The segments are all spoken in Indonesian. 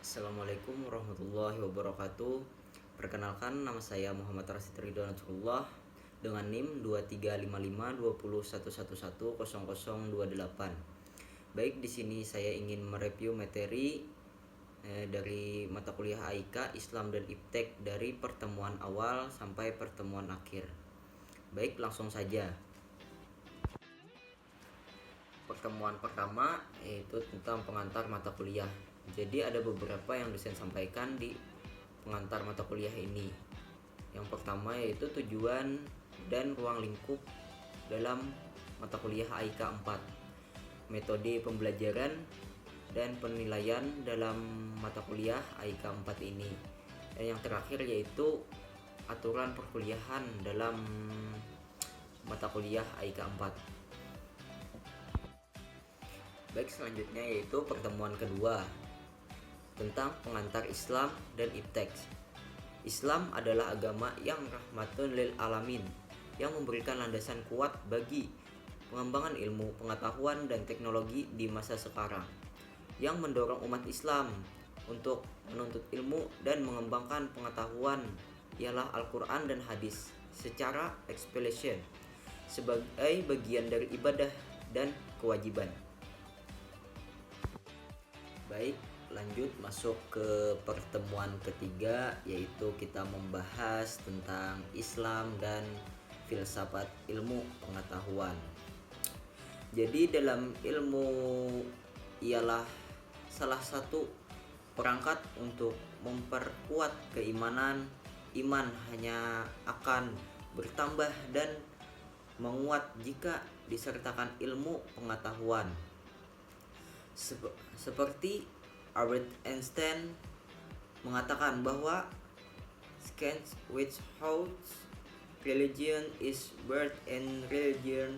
Assalamualaikum warahmatullahi wabarakatuh. Perkenalkan, nama saya Muhammad Rasid Ridho Nasrullah dengan NIM 23552011110028. Baik, di sini saya ingin mereview materi dari mata kuliah AIK Islam dan Iptek dari pertemuan awal sampai pertemuan akhir. Baik, langsung saja. Pertemuan pertama yaitu tentang pengantar mata kuliah. Jadi ada beberapa yang dosen sampaikan di pengantar mata kuliah ini. Yang pertama yaitu tujuan dan ruang lingkup dalam mata kuliah AIK 4, metode pembelajaran dan penilaian dalam mata kuliah AIK 4 ini. Dan yang terakhir yaitu aturan perkuliahan dalam mata kuliah AIK 4. Baik, selanjutnya yaitu pertemuan kedua tentang pengantar Islam dan Iptek. Islam adalah agama yang rahmatun lil alamin, yang memberikan landasan kuat bagi pengembangan ilmu, pengetahuan, dan teknologi di masa sekarang, yang mendorong umat Islam untuk menuntut ilmu dan mengembangkan pengetahuan ialah Al-Quran dan Hadis secara explanation sebagai bagian dari ibadah dan kewajiban. Baik, lanjut masuk ke pertemuan ketiga, yaitu kita membahas tentang Islam dan filsafat ilmu pengetahuan. Jadi dalam ilmu ialah salah satu perangkat untuk memperkuat keimanan. Iman hanya akan bertambah dan menguat jika disertakan ilmu pengetahuan. Seperti Albert Einstein mengatakan bahwa science without religion is birth and religion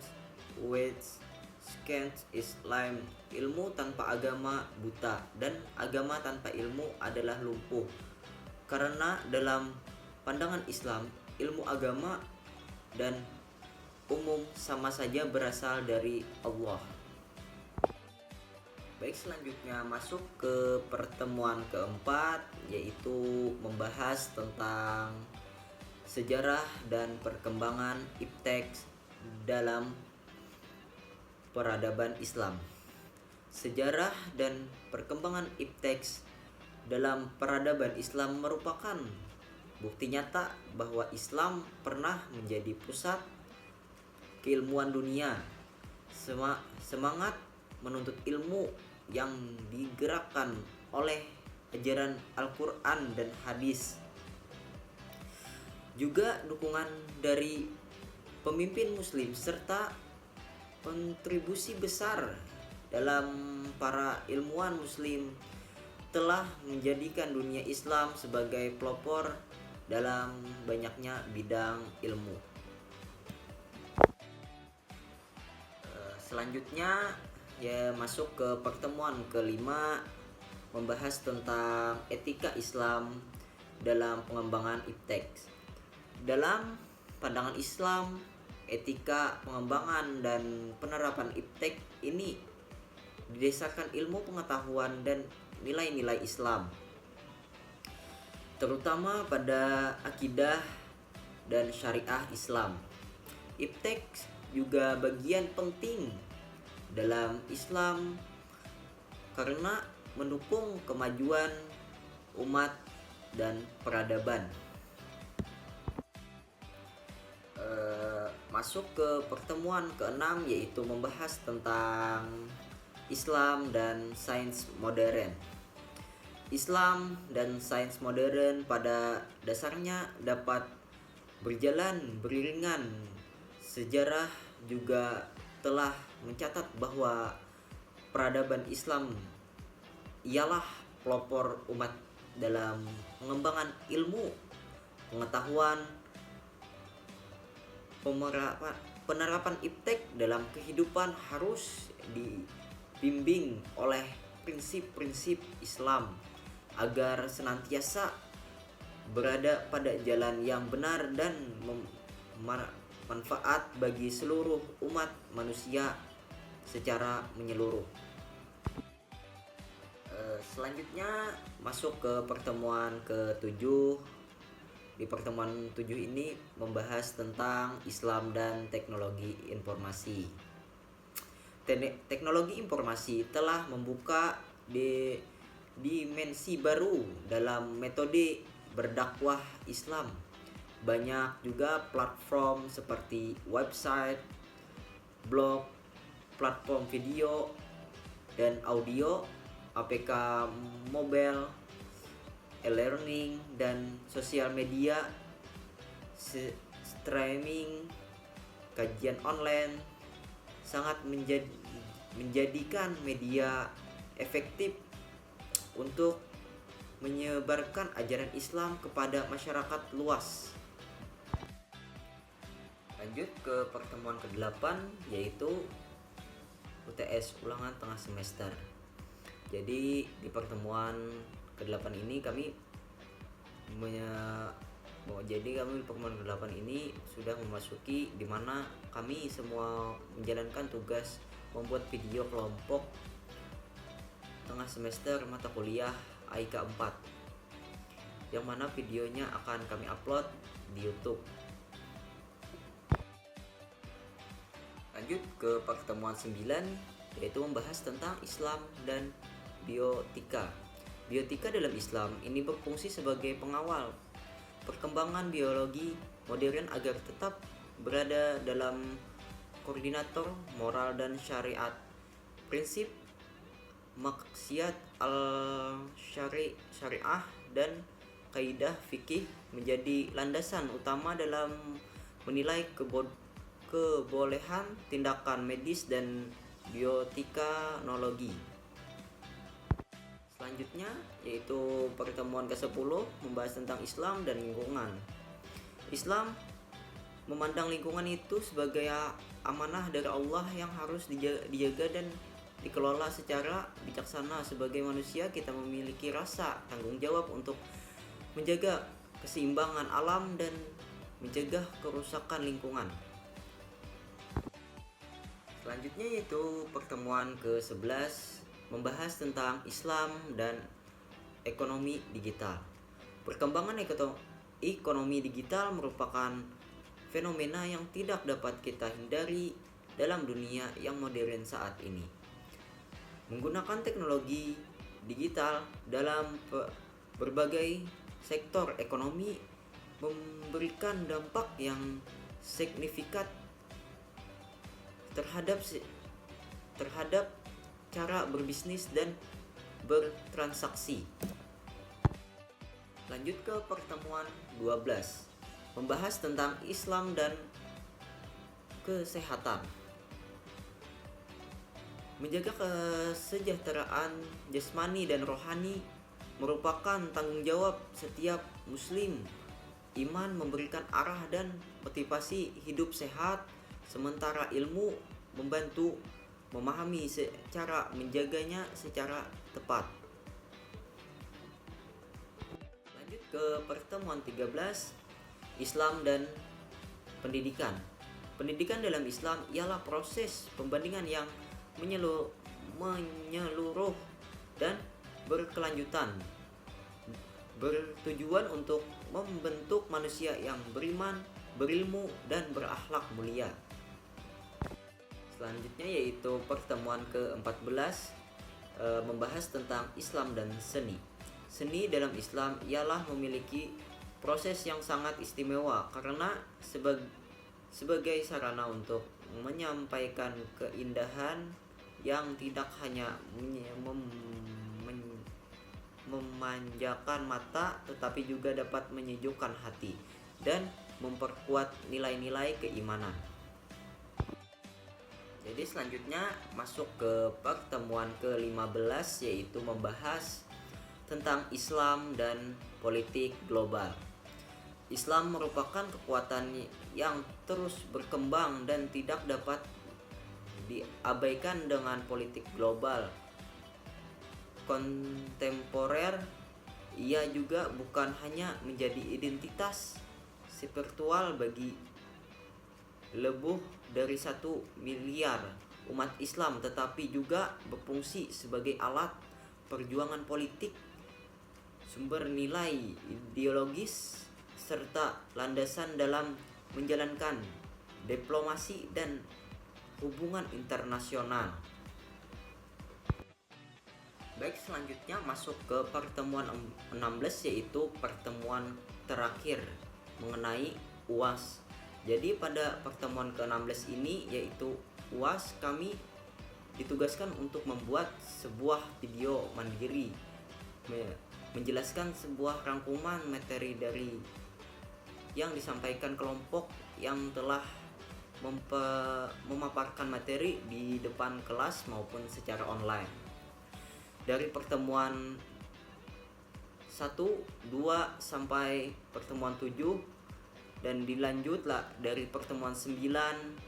with science is lame. Ilmu tanpa agama buta dan agama tanpa ilmu adalah lumpuh. Karena dalam pandangan Islam, ilmu agama dan umum sama saja berasal dari Allah. Baik, selanjutnya masuk ke pertemuan keempat, yaitu membahas tentang sejarah dan perkembangan Iptek dalam peradaban Islam. Sejarah dan perkembangan Iptek dalam peradaban Islam merupakan bukti nyata bahwa Islam pernah menjadi pusat keilmuan dunia. Semangat menuntut ilmu yang digerakkan oleh ajaran Al-Quran dan Hadis, juga dukungan dari pemimpin muslim serta kontribusi besar dalam para ilmuwan muslim telah menjadikan dunia Islam sebagai pelopor dalam banyaknya bidang ilmu. Selanjutnya masuk ke pertemuan kelima, membahas tentang etika Islam dalam pengembangan Iptek. Dalam pandangan Islam, etika pengembangan dan penerapan Iptek ini didasarkan ilmu pengetahuan dan nilai-nilai Islam, terutama pada akidah dan syariah Islam. Iptek juga bagian penting dalam Islam karena mendukung kemajuan umat dan peradaban. Masuk ke pertemuan keenam, yaitu membahas tentang Islam dan sains modern. Islam dan sains modern pada dasarnya dapat berjalan beriringan. Sejarah juga telah mencatat bahwa peradaban Islam ialah pelopor umat dalam pengembangan ilmu, pengetahuan, penerapan Iptek dalam kehidupan harus dibimbing oleh prinsip-prinsip Islam agar senantiasa berada pada jalan yang benar dan manfaat bagi seluruh umat manusia secara menyeluruh. Selanjutnya masuk ke pertemuan ke-7. Di pertemuan 7 ini membahas tentang Islam dan teknologi informasi. Teknologi informasi telah membuka dimensi baru dalam metode berdakwah Islam. Banyak juga platform seperti website, blog, platform video dan audio, APK mobile, e-learning dan sosial media, streaming, kajian online sangat menjadikan media efektif untuk menyebarkan ajaran Islam kepada masyarakat luas. Lanjut ke pertemuan ke-8, yaitu UTS ulangan tengah semester. Jadi di pertemuan ke-8 ini kami di pertemuan ke-8 ini sudah memasuki di mana kami semua menjalankan tugas membuat video kelompok tengah semester mata kuliah AIK 4, yang mana videonya akan kami upload di YouTube. Lanjut ke pertemuan 9, yaitu membahas tentang Islam dan biotika. Biotika dalam Islam ini berfungsi sebagai pengawal perkembangan biologi modern agar tetap berada dalam koordinator moral dan syariat. Prinsip maksiat al-syariah dan kaidah fikih menjadi landasan utama dalam menilai kebolehan tindakan medis dan bioteknologi. Selanjutnya yaitu pertemuan ke-10 membahas tentang Islam dan lingkungan. Islam memandang lingkungan itu sebagai amanah dari Allah yang harus dijaga dan dikelola secara bijaksana. Sebagai manusia, kita memiliki rasa tanggung jawab untuk menjaga keseimbangan alam dan mencegah kerusakan lingkungan. Selanjutnya yaitu pertemuan ke-11 membahas tentang Islam dan ekonomi digital. Perkembangan ekonomi digital merupakan fenomena yang tidak dapat kita hindari dalam dunia yang modern saat ini. Menggunakan teknologi digital dalam berbagai sektor ekonomi memberikan dampak yang signifikan terhadap cara berbisnis dan bertransaksi. Lanjut ke pertemuan 12, membahas tentang Islam dan kesehatan. Menjaga kesejahteraan jasmani dan rohani merupakan tanggung jawab setiap muslim. Iman memberikan arah dan motivasi hidup sehat, sementara ilmu membantu memahami cara menjaganya secara tepat. Lanjut ke pertemuan 13, Islam dan pendidikan. Pendidikan dalam Islam ialah proses pembandingan yang menyeluruh dan berkelanjutan, bertujuan untuk membentuk manusia yang beriman, berilmu, dan berakhlak mulia. Selanjutnya yaitu pertemuan ke-14, membahas tentang Islam dan seni. Seni dalam Islam ialah memiliki proses yang sangat istimewa karena sebagai sarana untuk menyampaikan keindahan yang tidak hanya memanjakan mata tetapi juga dapat menyejukkan hati dan memperkuat nilai-nilai keimanan. Jadi selanjutnya masuk ke pertemuan ke-15, yaitu membahas tentang Islam dan politik global. Islam merupakan kekuatan yang terus berkembang dan tidak dapat diabaikan dengan politik global kontemporer. Ia juga bukan hanya menjadi identitas spiritual bagi lebih dari 1 miliar umat Islam, tetapi juga berfungsi sebagai alat perjuangan politik, sumber nilai ideologis, serta landasan dalam menjalankan diplomasi dan hubungan internasional. Baik, selanjutnya masuk ke pertemuan 16, yaitu pertemuan terakhir mengenai UAS. Jadi pada pertemuan ke-16 ini, yaitu UAS, kami ditugaskan untuk membuat sebuah video mandiri menjelaskan sebuah rangkuman materi dari yang disampaikan kelompok yang telah memaparkan materi di depan kelas maupun secara online. Dari pertemuan 1, 2 sampai pertemuan 7, dan dilanjutlah dari pertemuan 9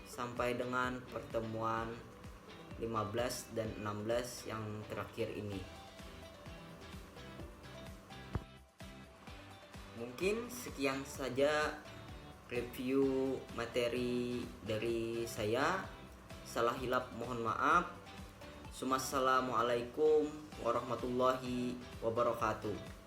sampai dengan pertemuan 15 dan 16 yang terakhir ini. Mungkin sekian saja review materi dari saya. Salah hilap mohon maaf. Assalamualaikum warahmatullahi wabarakatuh.